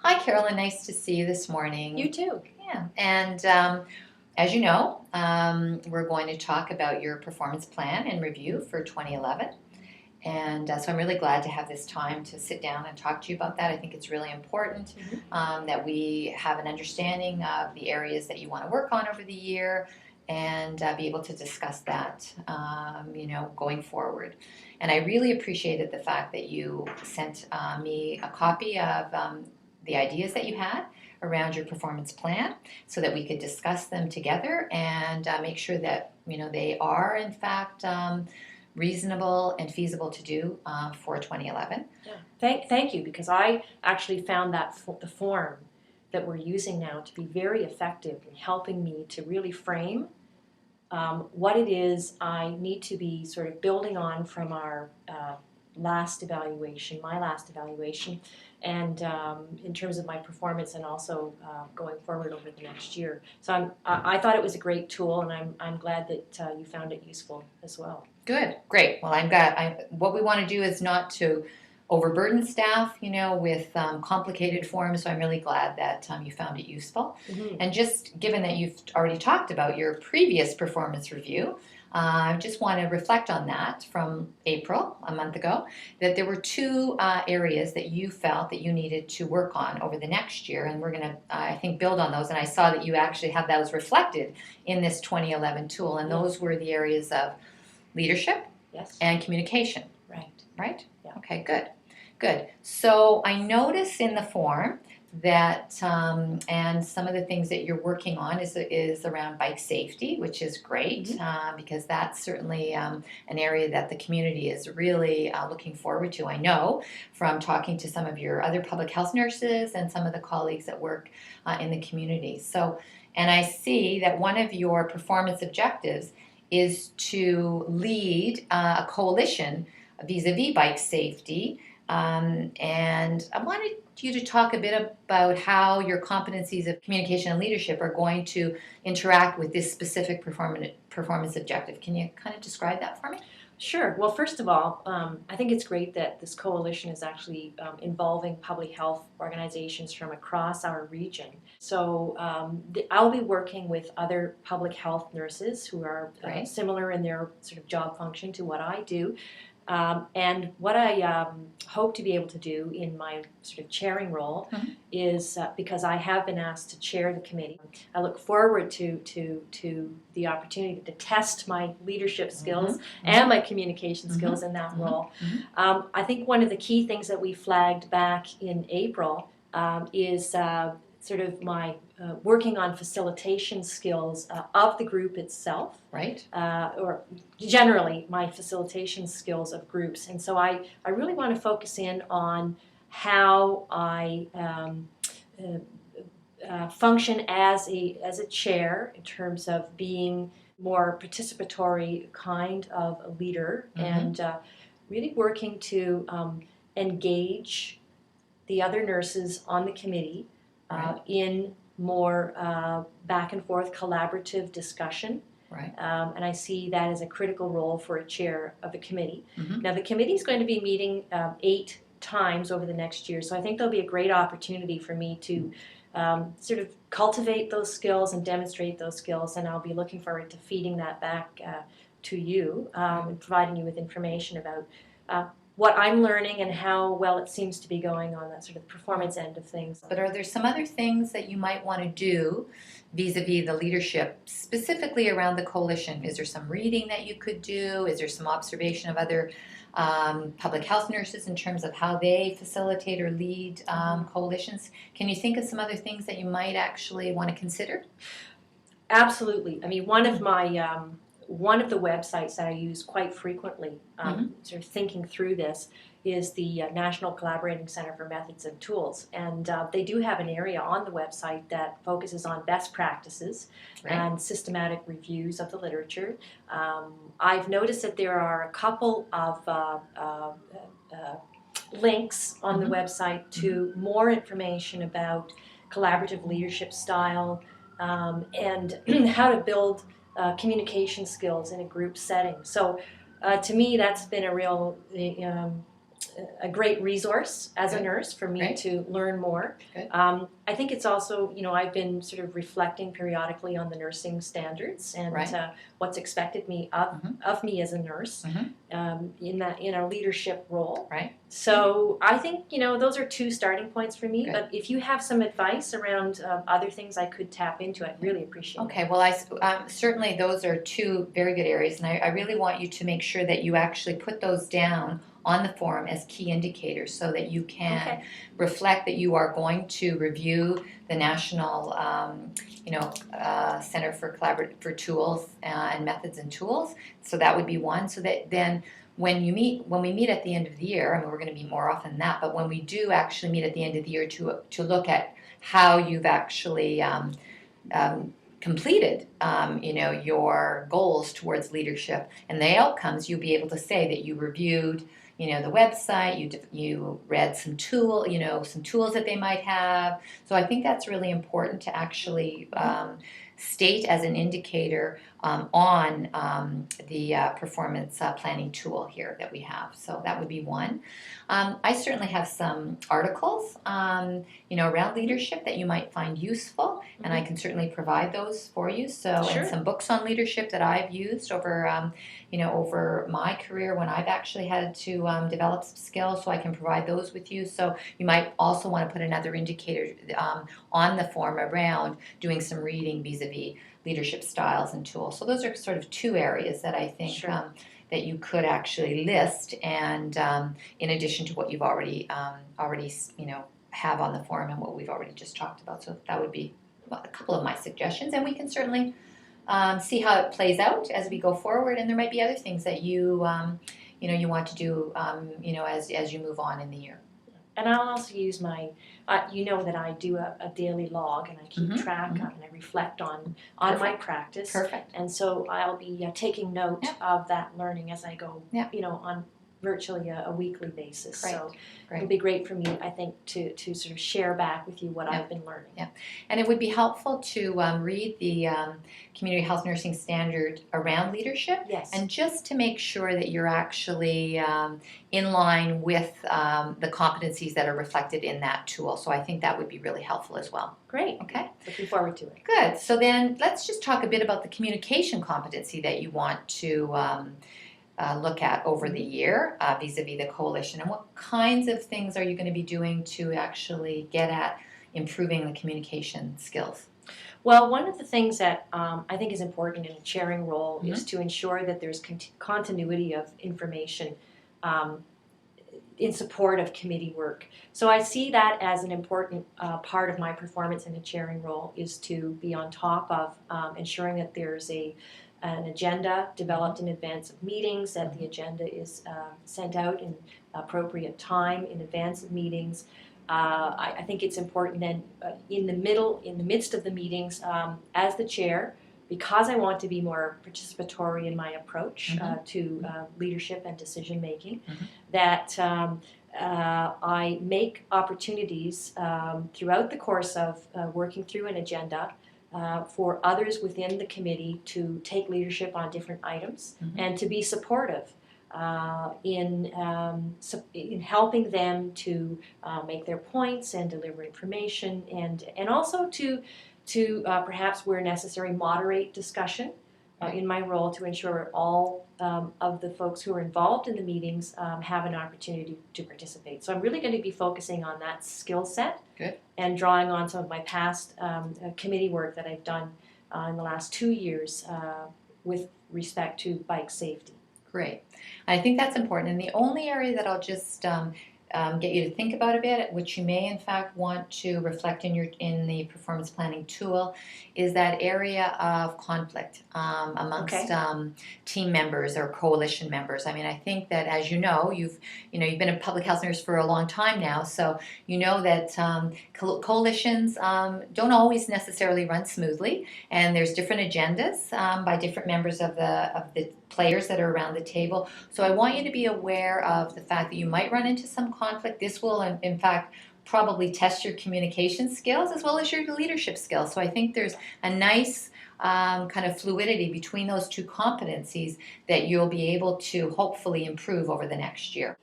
Hi, Carolyn. Nice to see you this morning. You too. Yeah, and as you know, we're going to talk about your performance plan and review for 2011. And so I'm really glad to have this time to sit down and talk to you about that. I think it's really important that we have an understanding of the areas that you want to work on over the year and be able to discuss that, going forward. And I really appreciated the fact that you sent me a copy of the ideas that you had around your performance plan so that we could discuss them together and make sure that they are in fact reasonable and feasible to do for 2011. Yeah. Thank you, because I actually found that the form that we're using now to be very effective in helping me to really frame what it is I need to be sort of building on from our last evaluation, my last evaluation, and in terms of my performance, and also going forward over the next year. So I thought it was a great tool, and I'm glad that you found it useful as well. Good, great. Well, what we want to do is not to overburden staff, with complicated forms. So I'm really glad that you found it useful. Mm-hmm. And just given that you've already talked about your previous performance review, I just want to reflect on that from April, a month ago, that there were two areas that you felt that you needed to work on over the next year. And we're going to, I think, build on those. And I saw that you actually have those reflected in this 2011 tool. And those were the areas of leadership and communication. Right? Yeah. Okay, good. So I notice in the form that, and some of the things that you're working on is around bike safety, which is great because that's certainly an area that the community is really looking forward to. I know from talking to some of your other public health nurses and some of the colleagues that work in the community. So, and I see that one of your performance objectives is to lead a coalition vis-a-vis bike safety. And I wanted you to talk a bit about how your competencies of communication and leadership are going to interact with this specific performance objective. Can you kind of describe that for me? Sure. Well, first of all, I think it's great that this coalition is actually involving public health organizations from across our region. So I'll be working with other public health nurses who are similar in their sort of job function to what I do. And what I hope to be able to do in my sort of chairing role is, because I have been asked to chair the committee, I look forward to the opportunity to test my leadership skills and my communication skills in that role. I think one of the key things that we flagged back in April is sort of my working on facilitation skills of the group itself, or generally my facilitation skills of groups. And so I really want to focus in on how I function as a chair in terms of being more participatory kind of a leader, and really working to engage the other nurses on the committee in more back and forth collaborative discussion. And I see that as a critical role for a chair of a committee. Now, the committee is going to be meeting 8 times over the next year, so I think there'll be a great opportunity for me to sort of cultivate those skills and demonstrate those skills, and I'll be looking forward to feeding that back to you and providing you with information about what I'm learning and how well it seems to be going on that sort of performance end of things. But are there some other things that you might want to do vis-a-vis the leadership, specifically around the coalition? Is there some reading that you could do? Is there some observation of other public health nurses in terms of how they facilitate or lead coalitions? Can you think of some other things that you might actually want to consider? Absolutely. I mean, one of the websites that I use quite frequently, sort of thinking through this, is the National Collaborating Center for Methods and Tools. And they do have an area on the website that focuses on best practices and systematic reviews of the literature. I've noticed that there are a couple of links on the website to more information about collaborative leadership style and how to build communication skills in a group setting. So to me, that's been a real a great resource as a Good. nurse for me Great. to learn more. Good. I think it's also, I've been sort of reflecting periodically on the nursing standards and Right. what's expected of me as a nurse in a leadership role. Right. So I think, those are two starting points for me. Good. But if you have some advice around other things I could tap into, I'd really appreciate it. Okay, well, certainly those are two very good areas, and I really want you to make sure that you actually put those down on the forum as key indicators so that you can reflect that you are going to review the National Center for Tools and Methods and Tools. So that would be one. So that then when we meet at the end of the year, I mean, we're going to meet more often than that, but when we do actually meet at the end of the year to look at how you've actually completed your goals towards leadership and the outcomes, you'll be able to say that you reviewed the website, you read some tools that they might have. So I think that's really important to actually state as an indicator on the performance planning tool here that we have. So that would be one. I certainly have some articles, around leadership that you might find useful, and I can certainly provide those for you. So, Sure. And some books on leadership that I've used over my career when I've actually had to develop some skills, so I can provide those with you. So you might also want to put another indicator on the form around doing some reading vis-a-vis leadership styles and tools. So those are sort of two areas that I think Sure. that you could actually list, and in addition to what you've already have on the form and what we've already just talked about. So that would be a couple of my suggestions, and we can certainly see how it plays out as we go forward. And there might be other things that you want to do as you move on in the year. And I'll also use that I do a daily log, and I keep track and I reflect on my practice. Perfect. And so I'll be taking note of that learning as I go, on virtually a weekly basis. Great. So Great. it'll be great for me, I think, to sort of share back with you what I've been learning. Yeah. And it would be helpful to read the Community Health Nursing Standard around leadership. Yes. And just to make sure that you're actually in line with the competencies that are reflected in that tool. So I think that would be really helpful as well. Great. Okay. Looking forward to it. Good. So then let's just talk a bit about the communication competency that you want to look at over the year vis-a-vis the coalition, and what kinds of things are you going to be doing to actually get at improving the communication skills? Well, one of the things that I think is important in a chairing role is to ensure that there's continuity of information in support of committee work. So I see that as an important part of my performance in a chairing role, is to be on top of ensuring that there's an agenda developed in advance of meetings, that the agenda is sent out in appropriate time in advance of meetings. I think it's important then in the midst of the meetings, as the chair, because I want to be more participatory in my approach to leadership and decision making, that I make opportunities throughout the course of working through an agenda for others within the committee to take leadership on different items and to be supportive in helping them to make their points and deliver information, and also to perhaps where necessary moderate discussion in my role to ensure all of the folks who are involved in the meetings have an opportunity to participate. So I'm really going to be focusing on that skill set. Good. And drawing on some of my past committee work that I've done in the last 2 years with respect to bike safety. Great. I think that's important. And the only area that I'll just get you to think about a bit, which you may in fact want to reflect in the performance planning tool, is that area of conflict amongst team members or coalition members. I mean, I think that, as you've been a public health nurse for a long time now, so you know that coalitions don't always necessarily run smoothly, and there's different agendas by different members of the players that are around the table. So I want you to be aware of the fact that you might run into some conflict. This will, in fact, probably test your communication skills as well as your leadership skills. So I think there's a nice kind of fluidity between those two competencies that you'll be able to hopefully improve over the next year.